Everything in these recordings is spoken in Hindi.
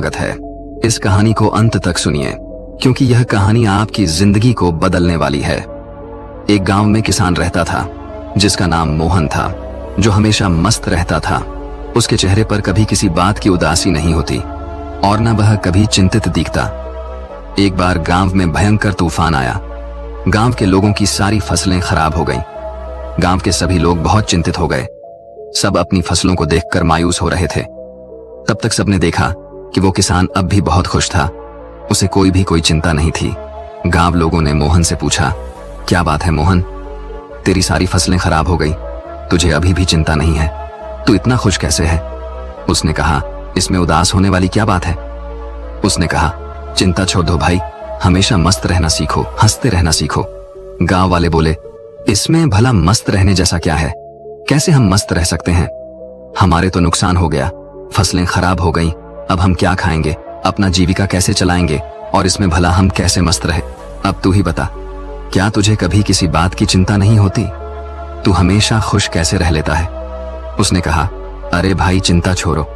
स्वागत है। इस कहानी को अंत तक सुनिए क्योंकि यह कहानी आपकी जिंदगी को बदलने वाली है। एक गांव में किसान रहता था जिसका नाम मोहन था, जो हमेशा मस्त रहता था। उसके चेहरे पर कभी किसी बात की उदासी नहीं होती और न वह कभी चिंतित दिखता। एक बार गांव में भयंकर तूफान आया। गांव के लोगों की सारी फसलें खराब हो गईं। गांव के सभी लोग बहुत चिंतित हो गए। सब अपनी फसलों को देखकर मायूस हो रहे थे। तब तक सबने देखा कि वो किसान अब भी बहुत खुश था। उसे कोई चिंता नहीं थी। गांव लोगों ने मोहन से पूछा, क्या बात है मोहन, तेरी सारी फसलें खराब हो गई, तुझे अभी भी चिंता नहीं है, तू इतना खुश कैसे है? उसने कहा, इसमें उदास होने वाली क्या बात है? उसने कहा, चिंता छोड़ दो भाई, हमेशा मस्त रहना सीखो, हंसते रहना सीखो। गांव वाले बोले, इसमें भला मस्त रहने जैसा क्या है? कैसे हम मस्त रह सकते हैं? हमारे तो नुकसान हो गया, फसलें खराब हो गई, अब हम क्या खाएंगे, अपना जीविका कैसे चलाएंगे, और इसमें भला हम कैसे मस्त रहे? अब तू ही बता, क्या तुझे कभी किसी बात की चिंता नहीं होती? तू हमेशा खुश कैसे रह लेता है? उसने कहा, अरे भाई चिंता छोड़ो,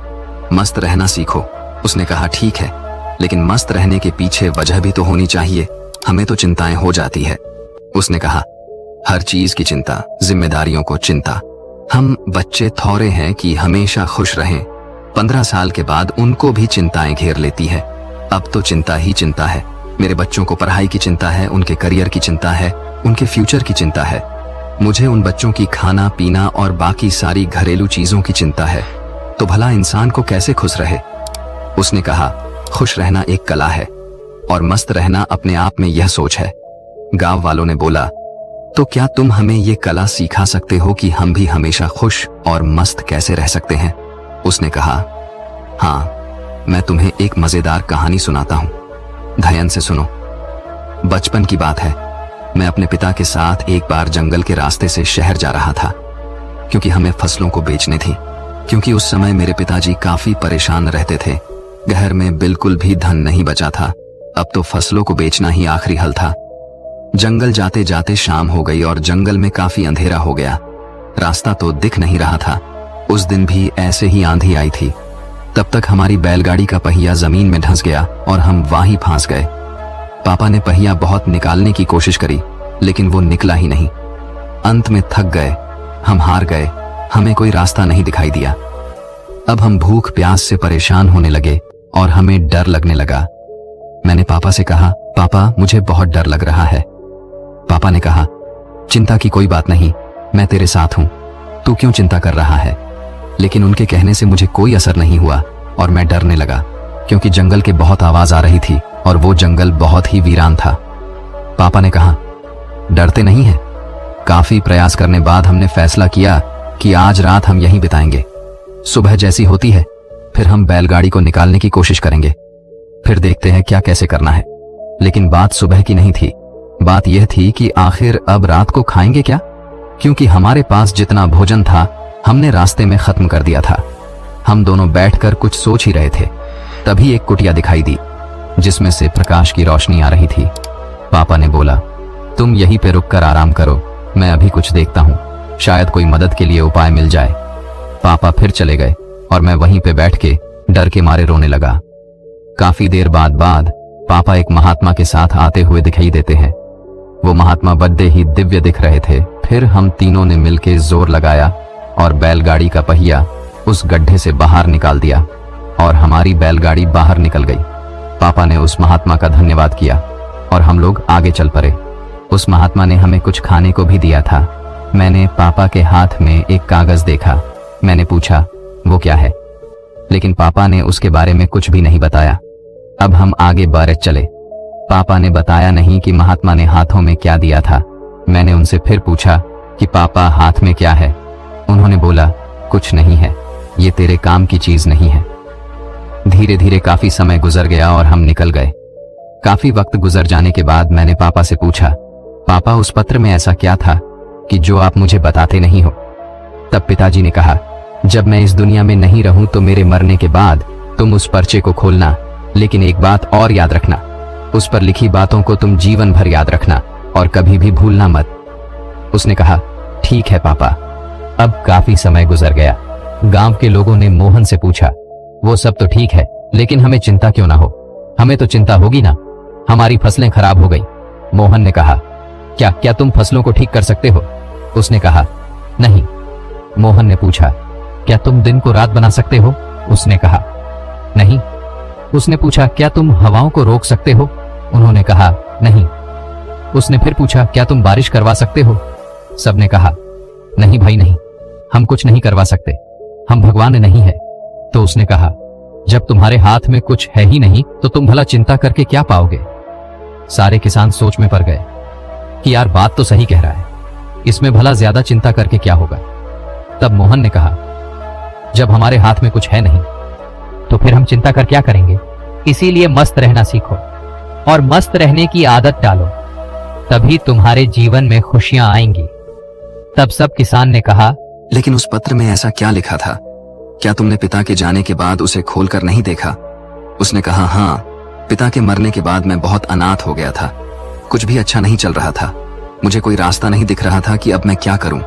मस्त रहना सीखो। उसने कहा, ठीक है, लेकिन मस्त रहने के पीछे वजह भी तो होनी चाहिए, हमें तो चिंताएं हो जाती है। उसने कहा, हर चीज की चिंता, जिम्मेदारियों को चिंता। हम बच्चे थोड़े हैं कि हमेशा खुश रहें। 15 साल के बाद उनको भी चिंताएं घेर लेती है। अब तो चिंता ही चिंता है। मेरे बच्चों को पढ़ाई की चिंता है, उनके करियर की चिंता है, उनके फ्यूचर की चिंता है। मुझे उन बच्चों की खाना पीना और बाकी सारी घरेलू चीजों की चिंता है। तो भला इंसान को कैसे खुश रहे? उसने कहा, खुश रहना एक कला है और मस्त रहना अपने आप में यह सोच है। गांव वालों ने बोला, तो क्या तुम हमें ये कला सिखा सकते हो कि हम भी हमेशा खुश और मस्त कैसे रह सकते हैं? उसने कहा, हाँ, मैं तुम्हें एक मजेदार कहानी सुनाता हूं, ध्यान से सुनो। बचपन की बात है। मैं अपने पिता के साथ एक बार जंगल के रास्ते से शहर जा रहा था क्योंकि हमें फसलों को बेचनी थी। क्योंकि उस समय मेरे पिताजी काफी परेशान रहते थे। घर में बिल्कुल भी धन नहीं बचा था। अब तो फसलों को बेचना ही आखिरी हल था। जंगल जाते जाते शाम हो गई और जंगल में काफी अंधेरा हो गया। रास्ता तो दिख नहीं रहा था। उस दिन भी ऐसे ही आंधी आई थी। तब तक हमारी बैलगाड़ी का पहिया जमीन में धंस गया और हम वहीं फंस गए। पापा ने पहिया बहुत निकालने की कोशिश करी, लेकिन वो निकला ही नहीं। अंत में थक गए, हम हार गए, हमें कोई रास्ता नहीं दिखाई दिया। अब हम भूख प्यास से परेशान होने लगे और हमें डर लगने लगा। मैंने पापा से कहा, पापा मुझे बहुत डर लग रहा है। पापा ने कहा, चिंता की कोई बात नहीं, मैं तेरे साथ हूं, तू क्यों चिंता कर रहा है? लेकिन उनके कहने से मुझे कोई असर नहीं हुआ और मैं डरने लगा क्योंकि जंगल के बहुत आवाज आ रही थी और वो जंगल बहुत ही वीरान था। पापा ने कहा, डरते नहीं है? काफी प्रयास करने बाद हमने फैसला किया कि आज रात हम यहीं बिताएंगे। सुबह जैसी होती है फिर हम बैलगाड़ी को निकालने की कोशिश करेंगे, फिर देखते हैं क्या कैसे करना है। लेकिन बात सुबह की नहीं थी। बात यह थी कि आखिर अब रात को खाएंगे क्या, क्योंकि हमारे पास जितना भोजन था हमने रास्ते में खत्म कर दिया था। हम दोनों बैठकर कुछ सोच ही रहे थे, तभी एक कुटिया दिखाई दी जिसमें से प्रकाश की रोशनी आ रही थी। पापा ने बोला, तुम यहीं पे रुककर आराम करो, मैं अभी कुछ देखता हूँ, शायद कोई मदद के लिए उपाय मिल जाए। पापा फिर चले गए और मैं वहीं पे बैठ के डर के मारे रोने लगा। काफी देर बाद पापा एक महात्मा के साथ आते हुए दिखाई देते हैं। वो महात्मा बड़े ही दिव्य दिख रहे थे। फिर हम तीनों ने मिलकर जोर लगाया और बैलगाड़ी का पहिया उस गड्ढे से बाहर निकाल दिया और हमारी बैलगाड़ी बाहर निकल गई। पापा ने उस महात्मा का धन्यवाद किया और हम लोग आगे चल पड़े। उस महात्मा ने हमें कुछ खाने को भी दिया था। मैंने पापा के हाथ में एक कागज देखा। मैंने पूछा, वो क्या है? लेकिन पापा ने उसके बारे में कुछ भी नहीं बताया। अब हम आगे बढ़ चले। पापा ने बताया नहीं कि महात्मा ने हाथों में क्या दिया था। मैंने उनसे फिर पूछा कि पापा हाथ में क्या है? उन्होंने बोला, कुछ नहीं है, ये तेरे काम की चीज नहीं है। धीरे धीरे काफी समय गुजर गया और हम निकल गए। काफी वक्त गुजर जाने के बाद मैंने पापा से पूछा, पापा उस पत्र में ऐसा क्या था कि जो आप मुझे बताते नहीं हो? तब पिताजी ने कहा, जब मैं इस दुनिया में नहीं रहूं तो मेरे मरने के बाद तुम उस पर्चे को खोलना, लेकिन एक बात और याद रखना, उस पर लिखी बातों को तुम जीवन भर याद रखना और कभी भी भूलना मत। उसने कहा, ठीक है पापा। अब काफी समय गुजर गया। गांव के लोगों ने मोहन से पूछा, वो सब तो ठीक है, लेकिन हमें चिंता क्यों ना हो? हमें तो चिंता होगी ना, हमारी फसलें खराब हो गई। मोहन ने कहा, क्या क्या तुम फसलों को ठीक कर सकते हो? उसने कहा, नहीं। मोहन ने पूछा, क्या तुम दिन को रात बना सकते हो? उसने कहा, नहीं। उसने पूछा, क्या तुम हवाओं को रोक सकते हो? उन्होंने कहा, नहीं। उसने फिर पूछा, क्या तुम बारिश करवा सकते हो? सबने कहा, नहीं भाई नहीं, हम कुछ नहीं करवा सकते, हम भगवान नहीं है। तो उसने कहा, जब तुम्हारे हाथ में कुछ है ही नहीं तो तुम भला चिंता करके क्या पाओगे? सारे किसान सोच में पड़ गए कि यार बात तो सही कह रहा है, इसमें भला ज्यादा चिंता करके क्या होगा। तब मोहन ने कहा, जब हमारे हाथ में कुछ है नहीं तो फिर हम चिंता कर क्या करेंगे? इसीलिए मस्त रहना सीखो और मस्त रहने की आदत डालो, तभी तुम्हारे जीवन में खुशियां आएंगी। तब सब किसान ने कहा, लेकिन उस पत्र में ऐसा क्या लिखा था? क्या तुमने पिता के जाने के बाद उसे खोलकर नहीं देखा? उसने कहा, हाँ, पिता के मरने के बाद मैं बहुत अनाथ हो गया था, कुछ भी अच्छा नहीं चल रहा था, मुझे कोई रास्ता नहीं दिख रहा था कि अब मैं क्या करूं,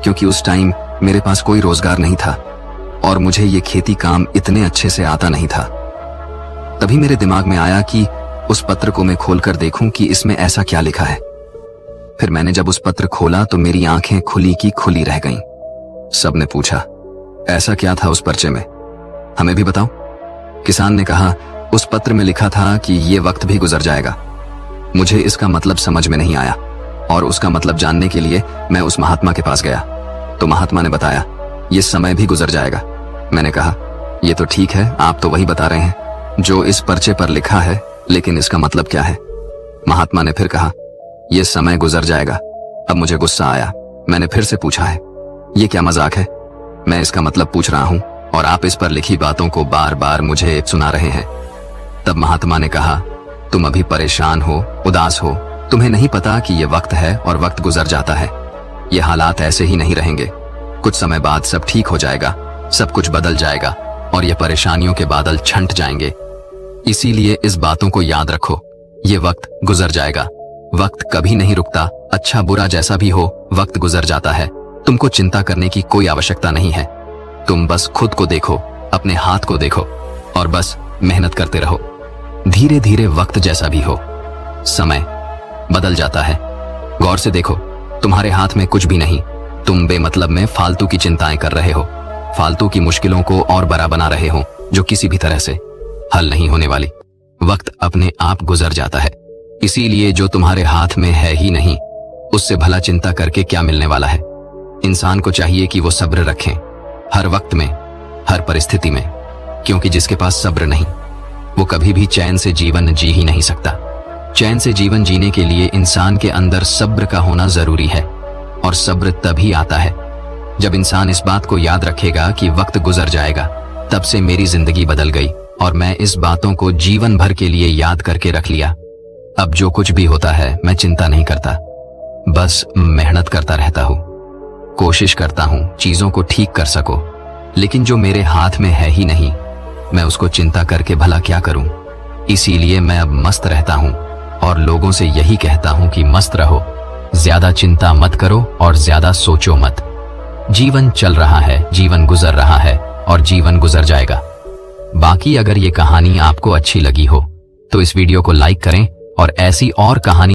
क्योंकि उस टाइम मेरे पास कोई रोजगार नहीं था और मुझे ये खेती काम इतने अच्छे से आता नहीं था। तभी मेरे दिमाग में आया कि उस पत्र को मैं खोलकर देखूं कि इसमें ऐसा क्या लिखा है। फिर मैंने जब उस पत्र खोला तो मेरी आंखें खुली की खुली रह गईं। सबने पूछा, ऐसा क्या था उस पर्चे में, हमें भी बताओ। किसान ने कहा, उस पत्र में लिखा था कि ये वक्त भी गुजर जाएगा। मुझे इसका मतलब समझ में नहीं आया और उसका मतलब जानने के लिए मैं उस महात्मा के पास गया तो महात्मा ने बताया, ये समय भी गुजर जाएगा। मैंने कहा, ये तो ठीक है, आप तो वही बता रहे हैं जो इस पर्चे पर लिखा है, लेकिन इसका मतलब क्या है? महात्मा ने फिर कहा, ये समय गुजर जाएगा। अब मुझे गुस्सा आया, मैंने फिर से पूछा है, ये क्या मजाक है? मैं इसका मतलब पूछ रहा हूं और आप इस पर लिखी बातों को बार बार मुझे सुना रहे हैं। तब महात्मा ने कहा, तुम अभी परेशान हो, उदास हो, तुम्हें नहीं पता कि ये वक्त है और वक्त गुजर जाता है। ये हालात ऐसे ही नहीं रहेंगे, कुछ समय बाद सब ठीक हो जाएगा, सब कुछ बदल जाएगा और ये परेशानियों के बादल छंट जाएंगे। इसीलिए इस बातों को याद रखो, ये वक्त गुजर जाएगा, वक्त कभी नहीं रुकता, अच्छा बुरा जैसा भी हो वक्त गुजर जाता है। तुमको चिंता करने की कोई आवश्यकता नहीं है, तुम बस खुद को देखो, अपने हाथ को देखो और बस मेहनत करते रहो। धीरे धीरे वक्त जैसा भी हो, समय बदल जाता है। गौर से देखो, तुम्हारे हाथ में कुछ भी नहीं, तुम बेमतलब में फालतू की चिंताएं कर रहे हो, फालतू की मुश्किलों को और बड़ा बना रहे हो जो किसी भी तरह से हल नहीं होने वाली। वक्त अपने आप गुजर जाता है, इसीलिए जो तुम्हारे हाथ में है ही नहीं उससे भला चिंता करके क्या मिलने वाला है। इंसान को चाहिए कि वो सब्र रखें हर वक्त में, हर परिस्थिति में, क्योंकि जिसके पास सब्र नहीं वो कभी भी चैन से जीवन जी ही नहीं सकता। चैन से जीवन जीने के लिए इंसान के अंदर सब्र का होना जरूरी है और सब्र तभी आता है जब इंसान इस बात को याद रखेगा कि वक्त गुजर जाएगा। तब से मेरी जिंदगी बदल गई और मैं इस बातों को जीवन भर के लिए याद करके रख लिया। अब जो कुछ भी होता है मैं चिंता नहीं करता, बस मेहनत करता रहता हूँ, कोशिश करता हूँ चीजों को ठीक कर सको। लेकिन जो मेरे हाथ में है ही नहीं मैं उसको चिंता करके भला क्या करूं। इसीलिए मैं अब मस्त रहता हूं और लोगों से यही कहता हूं कि मस्त रहो, ज्यादा चिंता मत करो और ज्यादा सोचो मत। जीवन चल रहा है, जीवन गुजर रहा है और जीवन गुजर जाएगा। बाकी अगर ये कहानी आपको अच्छी लगी हो तो इस वीडियो को लाइक करें और ऐसी और कहानी